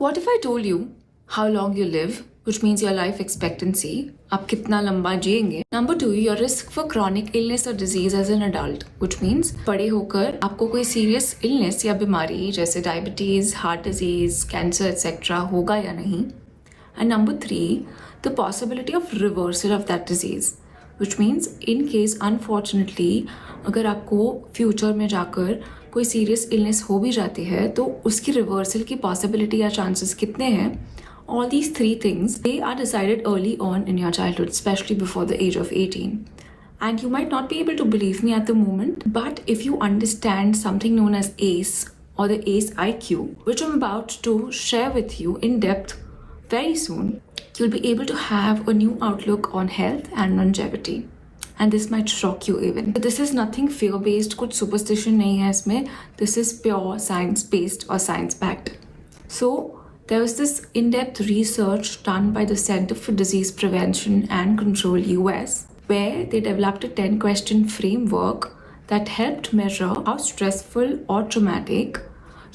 What if I told you how long you live, which means your life expectancy, आप कितना लंबा जिएंगे. Number 2, your risk for chronic illness or disease as an adult, which means बड़े होकर आपको कोई serious illness या बीमारी जैसे diabetes, heart disease, cancer etc. होगा या नहीं. And number 3, the possibility of reversal of that disease, which means in case unfortunately अगर आपको फ्यूचर में जाकर कोई सीरियस इलनेस हो भी जाती है तो उसकी रिवर्सल की पॉसिबिलिटी या चांसेस कितने हैं. All these 3 things, they are decided early on in your childhood, especially before the age of 18. And you might not be able to believe me at the moment, but if you understand something known as ACE or the ACE IQ, which I'm about to share with you in depth very soon, you'll be able to have a new outlook on health and longevity. And this might shock you even. But this is nothing fear-based, कुछ superstition नहीं है इसमें. This is pure science-based or science-backed. So there was this in-depth research done by the Center for Disease Prevention and Control US, where they developed a 10-question framework that helped measure how stressful or traumatic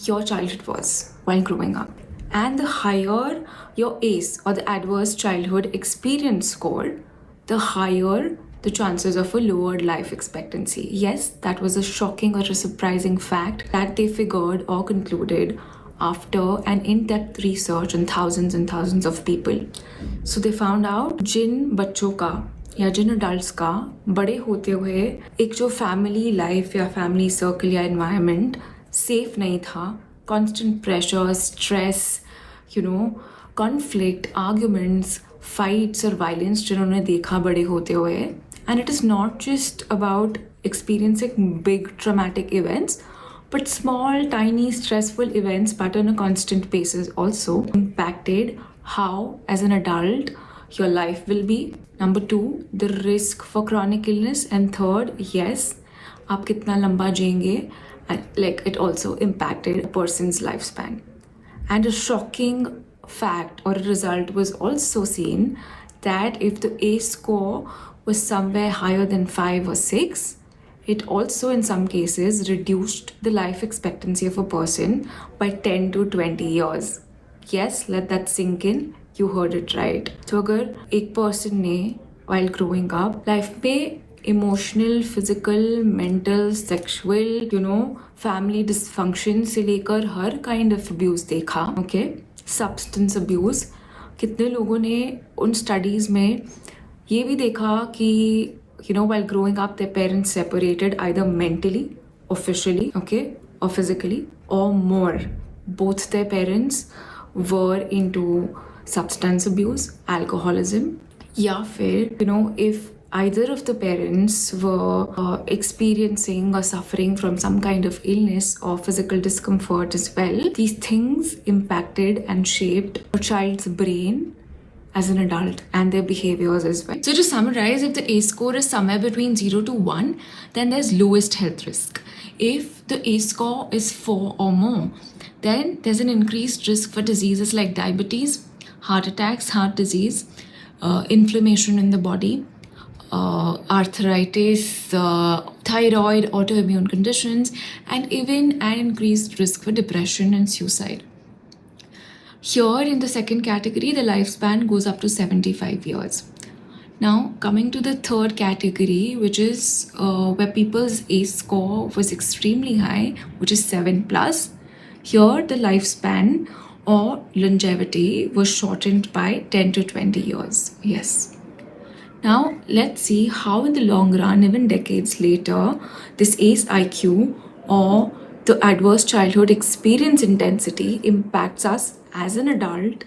your childhood was while growing up. And the higher your ACE or the Adverse Childhood Experience score, the higher the chances of a lowered life expectancy. Yes, that was a shocking or a surprising fact that they figured or concluded after an in-depth research on thousands and thousands of people. So they found out जिन बच्चों का या जिन adults का बड़े होते हुए एक जो family life या family circle या environment safe नहीं था, constant pressure, stress, conflict, arguments, fights और violence जिन्होंने देखा बड़े होते हुए. And it is not just about experiencing big traumatic events, but small, tiny, stressful events, but on a constant basis also impacted how, as an adult, your life will be. Number 2, the risk for chronic illness. And 3rd, yes, आप कितना लंबा जिएंगे. Like it also impacted a person's lifespan. And a shocking fact or result was also seen that if the ACE score was somewhere higher than 5 or 6, it also in some cases reduced the life expectancy of a person by 10 to 20 years. Yes, let that sink in. You heard it right. So अगर एक person ने while growing up life में emotional, physical, mental, sexual, family dysfunction से लेकर हर kind of abuse देखा, okay? Substance abuse. कितने लोगों ने उन studies में ये भी देखा कि while growing up their parents separated either mentally, officially, okay, or physically, or more. Both their parents were into substance abuse, alcoholism, या फिर if either of the parents were experiencing or suffering from some kind of illness or physical discomfort as well, these things impacted and shaped a child's brain as an adult and their behaviors as well. So to summarize, if the ACE score is somewhere between 0 to 1, then there's lowest health risk. If the ACE score is 4 or more, then there's an increased risk for diseases like diabetes, heart attacks, heart disease, inflammation in the body, arthritis, thyroid, autoimmune conditions, and even an increased risk for depression and suicide. Here in the second category, the lifespan goes up to 75 years. Now, coming to the third category, which is where people's ACE score was extremely high, which is 7+. Here, the lifespan or longevity was shortened by 10 to 20 years. Yes. Now, let's see how in the long run, even decades later, this ACE IQ or the adverse childhood experience intensity impacts us as an adult,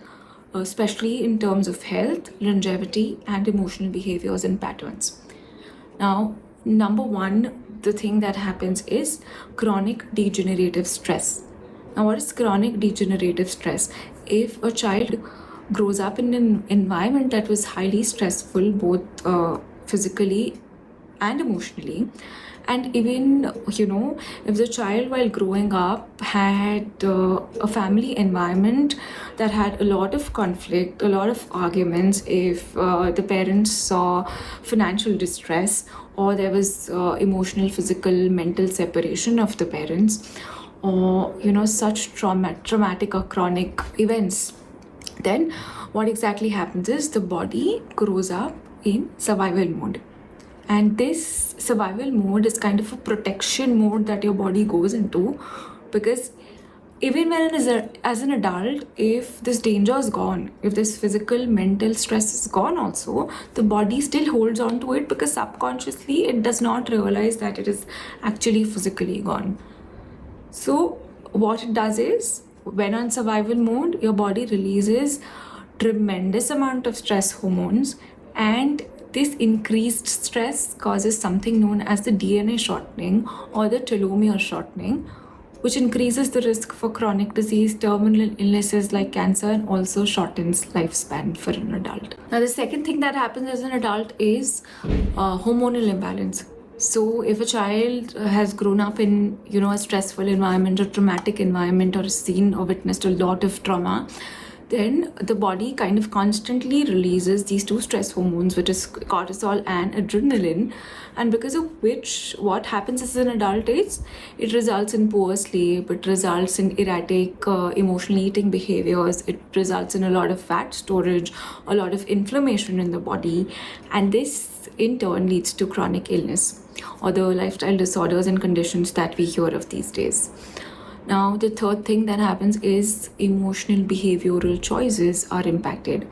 especially in terms of health, longevity, and emotional behaviors and patterns. Now, number 1, the thing that happens is chronic degenerative stress. Now, what is chronic degenerative stress? If a child grows up in an environment that was highly stressful, both physically and emotionally, and even if the child while growing up had a family environment that had a lot of conflict, a lot of arguments, if the parents saw financial distress or there was emotional, physical, mental separation of the parents, or such traumatic or chronic events, then what exactly happens is the body grows up in survival mode. And this survival mode is kind of a protection mode that your body goes into, because even when as an adult, if this danger is gone, if this physical mental stress is gone also, the body still holds on to it, because subconsciously it does not realize that it is actually physically gone. So what it does is, when on survival mode, your body releases tremendous amount of stress hormones, and this increased stress causes something known as the DNA shortening or the telomere shortening, which increases the risk for chronic disease, terminal illnesses like cancer, and also shortens lifespan for an adult. Now, the second thing that happens as an adult is hormonal imbalance. So if a child has grown up in a stressful environment or traumatic environment, or seen or witnessed a lot of trauma, then the body kind of constantly releases these two stress hormones, which is cortisol and adrenaline, and because of which what happens as an adult is it results in poor sleep, it results in erratic emotional eating behaviors, it results in a lot of fat storage, a lot of inflammation in the body, and this in turn leads to chronic illness or the lifestyle disorders and conditions that we hear of these days. Now, the third thing that happens is emotional behavioral choices are impacted.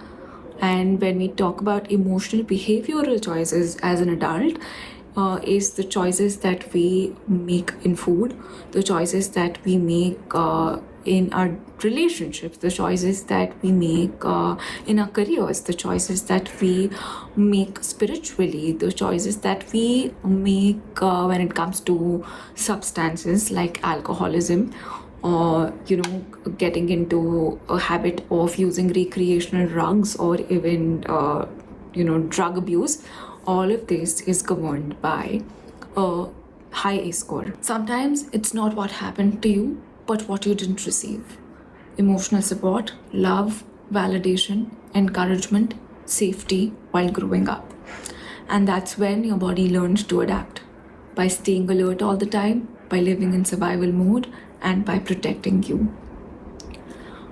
And when we talk about emotional behavioral choices as an adult, is the choices that we make in food, the choices that we make in our relationships, the choices that we make in our careers, the choices that we make spiritually, the choices that we make when it comes to substances like alcoholism, or getting into a habit of using recreational drugs, or even drug abuse. All of this is governed by a high A score. Sometimes it's not what happened to you, but what you didn't receive. Emotional support, love, validation, encouragement, safety while growing up. And that's when your body learns to adapt, by staying alert all the time, by living in survival mode, and by protecting you.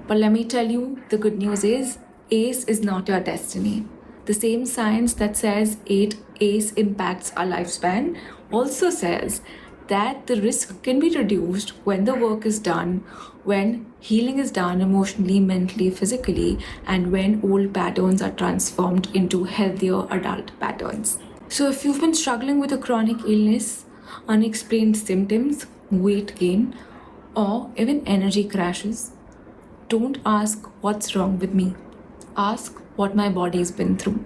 But let me tell you, the good news is ACE is not your destiny. The same science that says ACE impacts our lifespan also says that the risk can be reduced when the work is done, when healing is done emotionally, mentally, physically, and when old patterns are transformed into healthier adult patterns. So if you've been struggling with a chronic illness, unexplained symptoms, weight gain, or even energy crashes, don't ask what's wrong with me. Ask what my body's been through.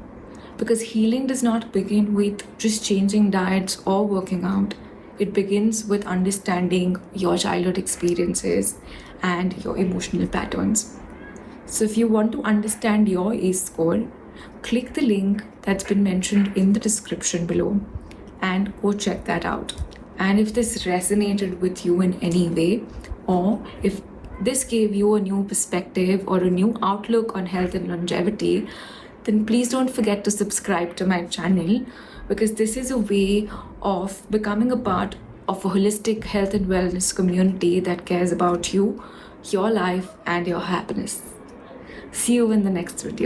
Because healing does not begin with just changing diets or working out. It begins with understanding your childhood experiences and your emotional patterns. So if you want to understand your ACE score, click the link that's been mentioned in the description below and go check that out. And if this resonated with you in any way, or if this gave you a new perspective or a new outlook on health and longevity, then please don't forget to subscribe to my channel, because this is a way of becoming a part of a holistic health and wellness community that cares about you, your life, and your happiness. See you in the next video.